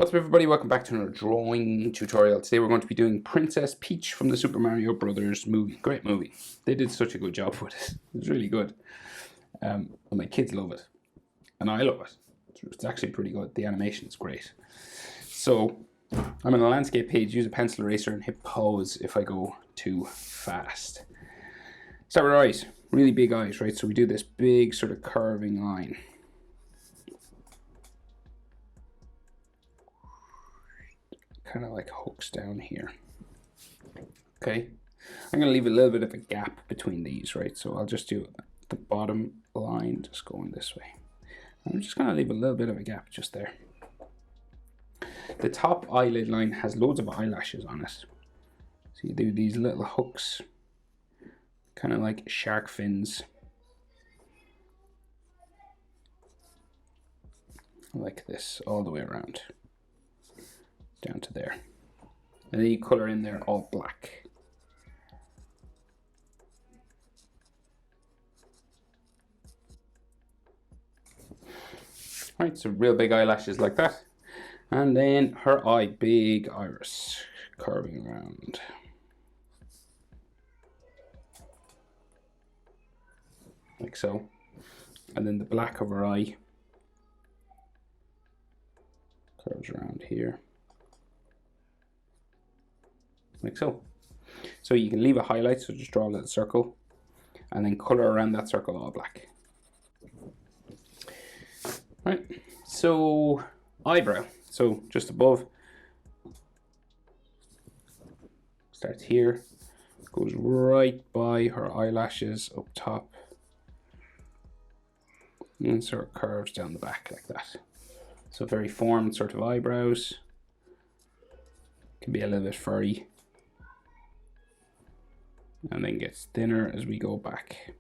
What's up everybody, welcome back to another drawing tutorial. Today we're going to be doing Princess Peach from the Super Mario Brothers movie. Great movie. They did such a good job with it. It's really good. And my kids love it. And I love it. It's actually pretty good. The animation is great. So, I'm on a landscape page, use a pencil eraser and hit pause if I go too fast. Start with eyes. Really big eyes, right? So we do this big sort of curving line. Kind of like hooks down here. Okay, I'm going to leave a little bit of a gap between these, right? So I'll just do the bottom line just going this way. I'm just going to leave a little bit of a gap just there. The top eyelid line has loads of eyelashes on it. So you do these little hooks, kind of like shark fins. Like this, all the way around. Down to there. And then you color in there all black. Right, so real big eyelashes like that. And then her eye, big iris, curving around. Like so. And then the black of her eye curves around here. Like so. So you can leave a highlight, so just draw a little circle and then color around that circle all black. Right, so eyebrow. So just above, starts here, goes right by her eyelashes up top, and sort of curves down the back like that. So very formed sort of eyebrows. Can be a little bit furry. And then gets thinner as we go back.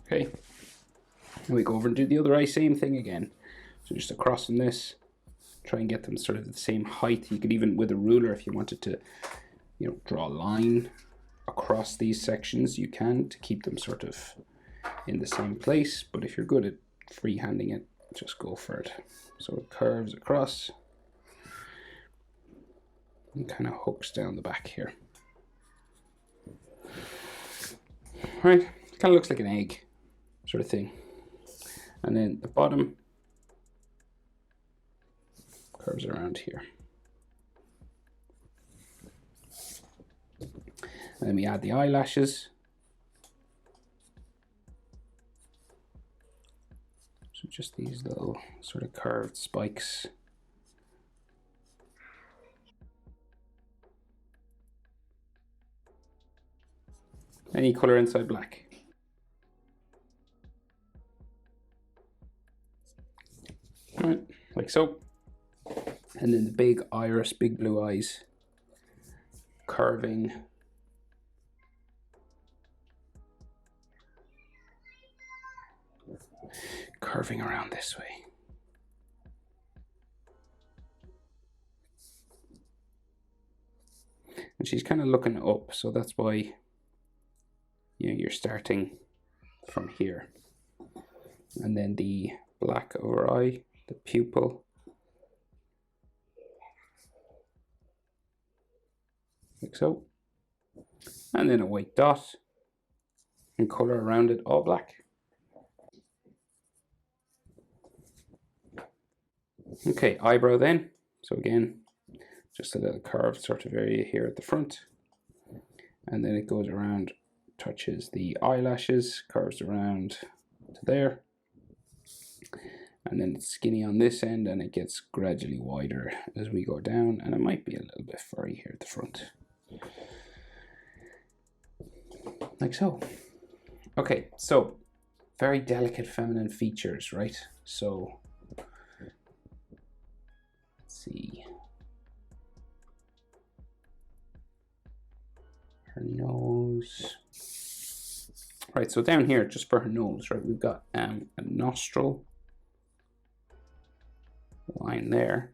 Okay. And we go over and do the other eye, same thing again. So just across from this, try and get them sort of the same height. You could even, with a ruler, if you wanted to, you know, draw a line across these sections, you can, to keep them sort of in the same place. But if you're good at freehanding it, just go for it. So it curves across and kind of hooks down the back here. Right, kind of looks like an egg sort of thing. And then the bottom curves around here. And then we add the eyelashes. So just these little sort of curved spikes. Any color inside black. Right, like so. And then the big iris, big blue eyes, curving. Curving around this way. And she's kind of looking up, so that's why, you know, you're starting from here. And then the black of her eye, the pupil. Like so. And then a white dot and color around it all black. Okay, eyebrow then. So again, just a little curved sort of area here at the front. And then it goes around, touches the eyelashes, curves around to there. And then it's skinny on this end and it gets gradually wider as we go down, and it might be a little bit furry here at the front. Like so. Okay, so very delicate feminine features, right? So let's see. Her nose. Right, so down here, just for her nose, right, we've got a nostril line there,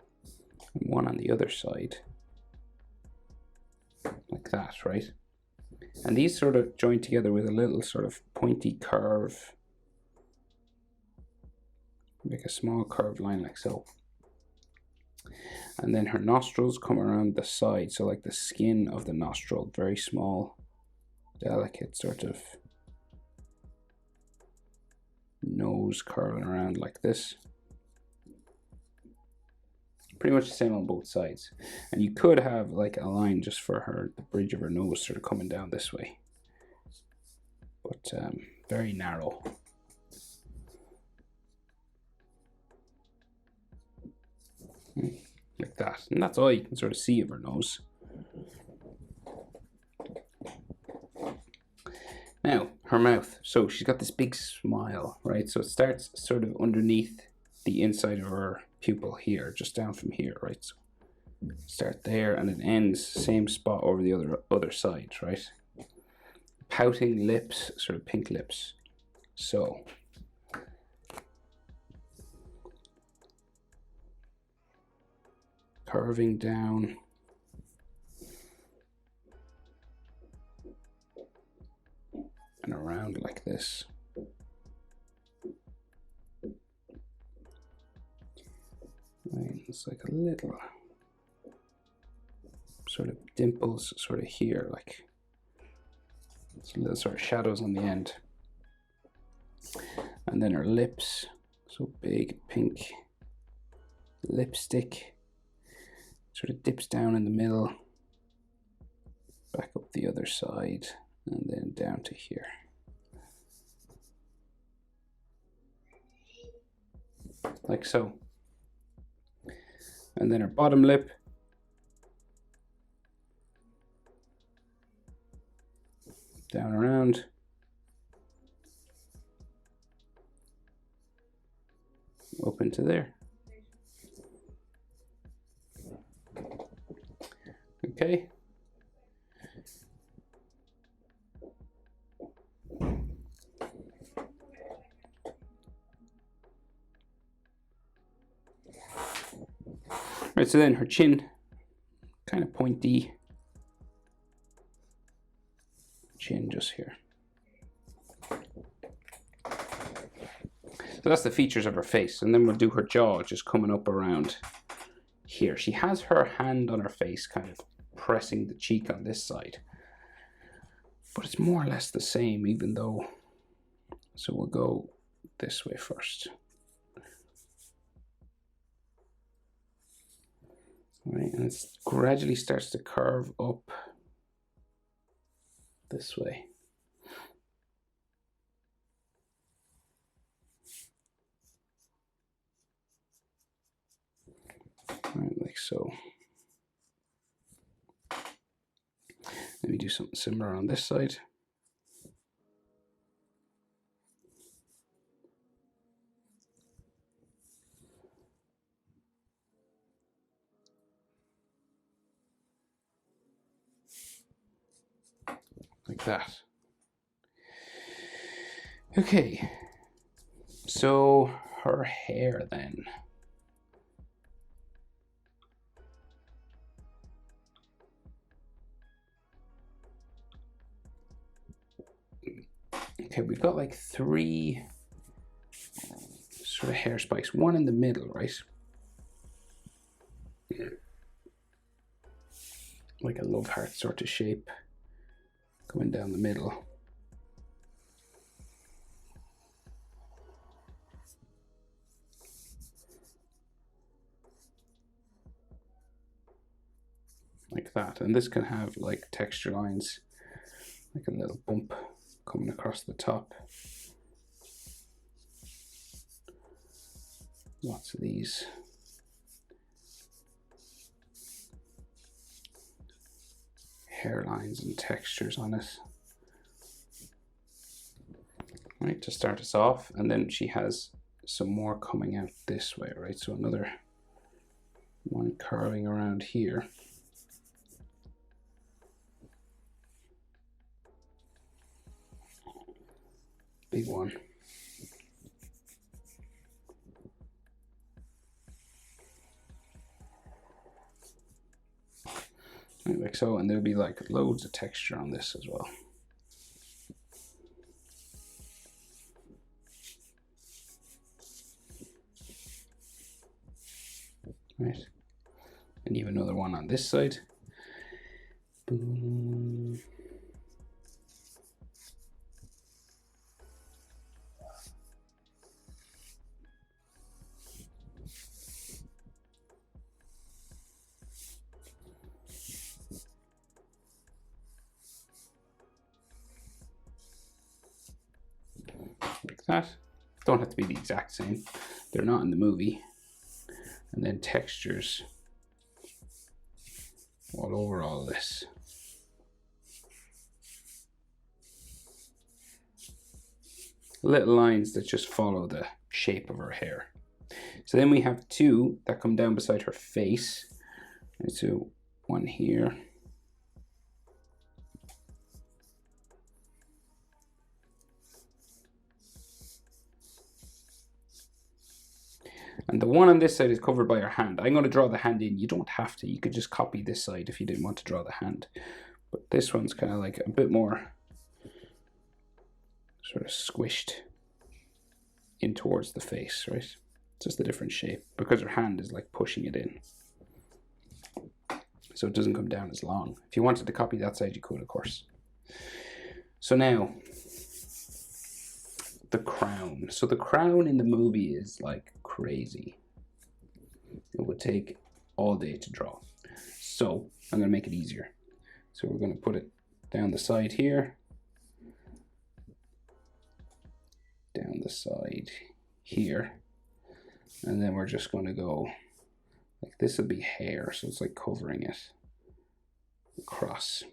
and one on the other side, like that, right? And these sort of join together with a little sort of pointy curve Make a small curved line like so. And then her nostrils come around the side, so like the skin of the nostril, very small, delicate sort of nose curling around like this. Pretty much the same on both sides. And you could have like a line just for her, the bridge of her nose sort of coming down this way. But very narrow. Like that. And that's all you can sort of see of her nose. Now, her mouth. So she's got this big smile, right? So it starts sort of underneath the inside of her pupil here, just down from here, right? So start there and it ends same spot over the other side, right? Pouting lips, sort of pink lips. So curving down. And around like this. And it's like a little sort of dimples sort of here, like some little sort of shadows on the end. And then her lips, so big pink lipstick, sort of dips down in the middle, back up the other side, and then down to here. Like so. And then her bottom lip. Down around. Up into there. Okay. Right, so then her chin, kind of pointy. Chin just here. So that's the features of her face. And then we'll do her jaw just coming up around here. She has her hand on her face, kind of pressing the cheek on this side. But it's more or less the same, even though. So we'll go this way first. Right, and it gradually starts to curve up this way. Right, like so. Let me do something similar on this side. Like that. Okay, so her hair then. Okay, we've got like 3 sort of hair spikes, one in the middle, right? Like a love heart sort of shape coming down the middle. Like that. And this can have like texture lines, like a little bump coming across the top. Lots of these. Hairlines and textures on it. Right, to start us off, and then she has some more coming out this way, right? So another one curving around here. Big one. Right, like so, and there'll be like loads of texture on this as well. right? And you have another one on this side. Boom. Like that. Don't have to be the exact same. They're not in the movie. And then textures all over all this. Little lines that just follow the shape of her hair. So then we have two that come down beside her face. And so one here. And the one on this side is covered by her hand. I'm going to draw the hand in. You don't have to. You could just copy this side if you didn't want to draw the hand. But this one's kind of like a bit more sort of squished in towards the face, right? Just a different shape because her hand is like pushing it in. So it doesn't come down as long. If you wanted to copy that side, you could, of course. So now, the crown. So the crown in the movie is like crazy. It would take all day to draw. So I'm going to make it easier. So we're going to put it down the side here. Down the side here. And then we're just going to go, like this will be hair. So it's like covering it across.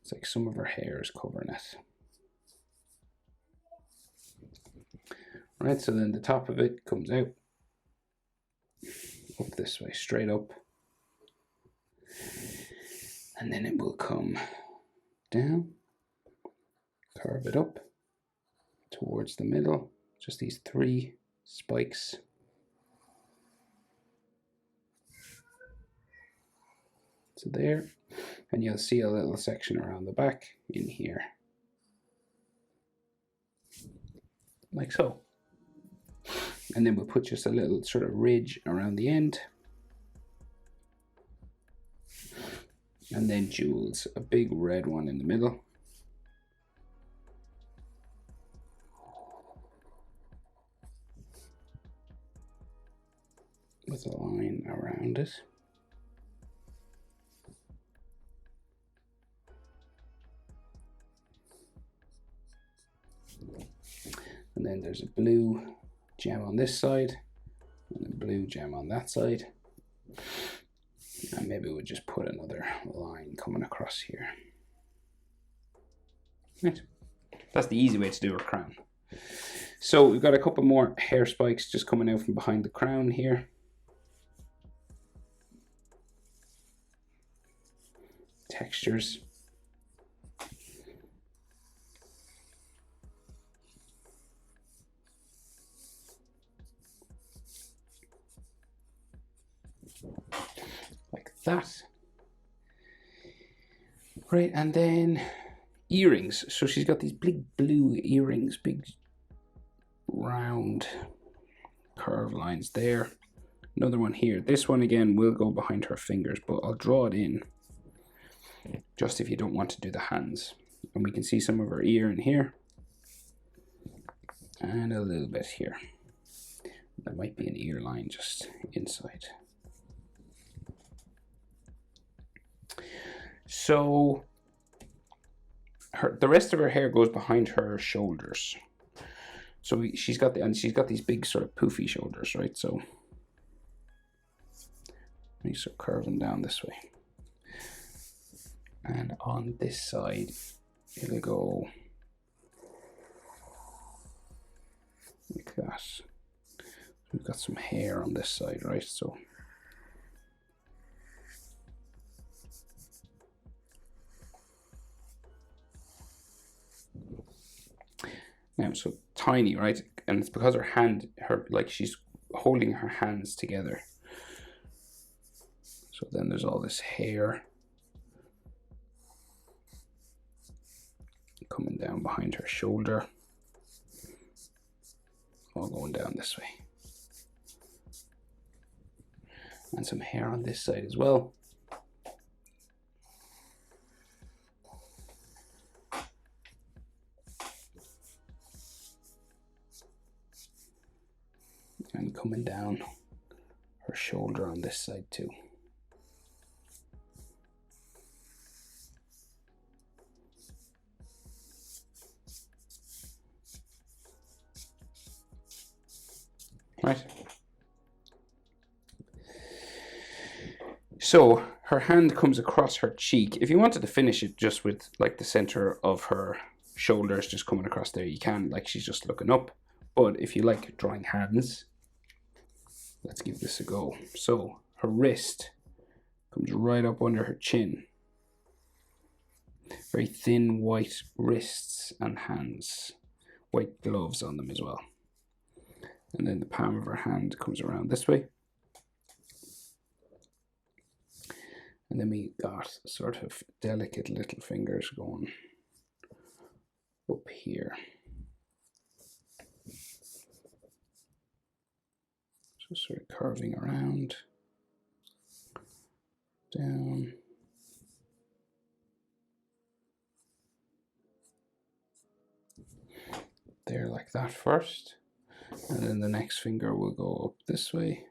It's like some of her hair is covering it. Right, so then the top of it comes out up this way, straight up. And then it will come down, curve it up towards the middle, just these three spikes. So there, and you'll see a little section around the back in here, like so. And then we'll put just a little sort of ridge around the end. And then jewels, a big red one in the middle. With a line around it. And then there's a blue gem on this side and a blue gem on that side. And maybe we'll just put another line coming across here. Right. That's the easy way to do a crown. So we've got a couple more hair spikes just coming out from behind the crown here. Textures. Like that. Right, and then earrings. So she's got these big blue earrings, big round curved lines there. Another one here. This one again will go behind her fingers, but I'll draw it in just if you don't want to do the hands. And we can see some of her ear in here and a little bit here. There might be an ear line just inside. So the rest of her hair goes behind her shoulders. So she's got these big sort of poofy shoulders, right? So we start curving down this way. And on this side, it'll go like that. We've got some hair on this side, right? So now, so tiny, right? And it's because like she's holding her hands together. So then there's all this hair coming down behind her shoulder, all going down this way. And some hair on this side as well. And coming down her shoulder on this side too. Right. So her hand comes across her cheek. If you wanted to finish it just with like the center of her shoulders just coming across there, you can, like she's just looking up. But if you like drawing hands, let's give this a go. So her wrist comes right up under her chin. Very thin white wrists and hands. White gloves on them as well. And then the palm of her hand comes around this way. And then we got sort of delicate little fingers going up here. So sort of curving around, down. There like that first. And then the next finger will go up this way.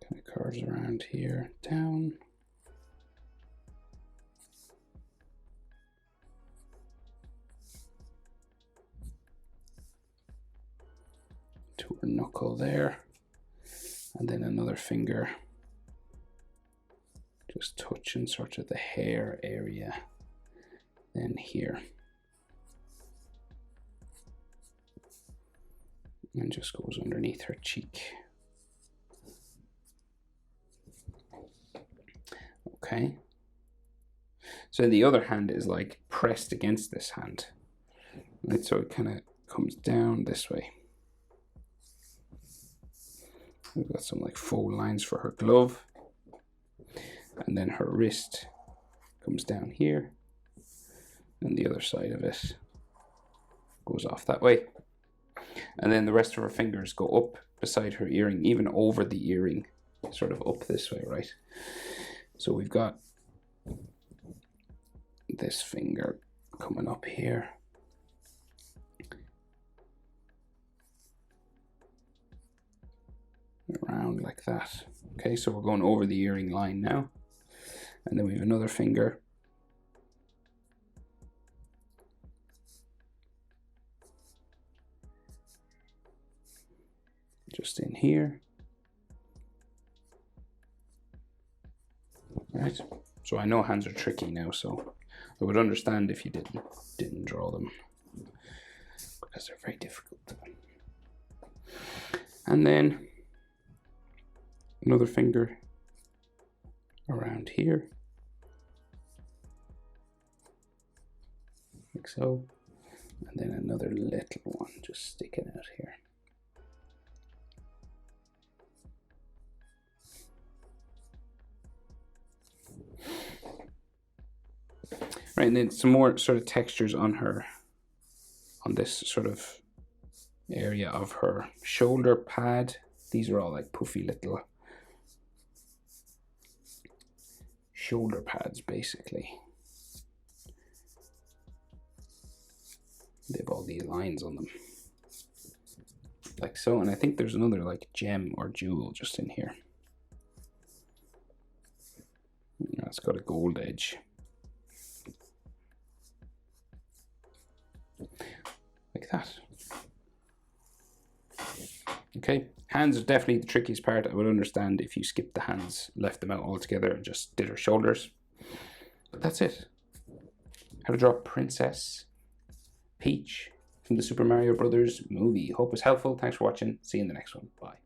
Kind of curves around here, down. To her knuckle there. And then another finger just touching sort of the hair area. Then here. And just goes underneath her cheek. Okay. So the other hand is like pressed against this hand. Right, so it kind of comes down this way. We've got some like faux lines for her glove. And then her wrist comes down here. And the other side of it goes off that way. And then the rest of her fingers go up beside her earring, even over the earring, sort of up this way, right? So we've got this finger coming up here. Around like that. Okay, so we're going over the earring line now. And then we have another finger just in here. Right, so I know hands are tricky now, so I would understand if you didn't draw them, because they're very difficult. And then another finger around here, like so, and then another little one just sticking out here. Right, and then some more sort of textures on her, on this sort of area of her shoulder pad. These are all like puffy little shoulder pads, basically. They have all these lines on them, like so. And I think there's another like gem or jewel just in here. It's got a gold edge. Like that. Okay, hands are definitely the trickiest part. I would understand if you skipped the hands, left them out altogether, and just did her shoulders. But that's it. How to draw Princess Peach from the Super Mario Brothers movie. Hope it was helpful. Thanks for watching. See you in the next one. Bye.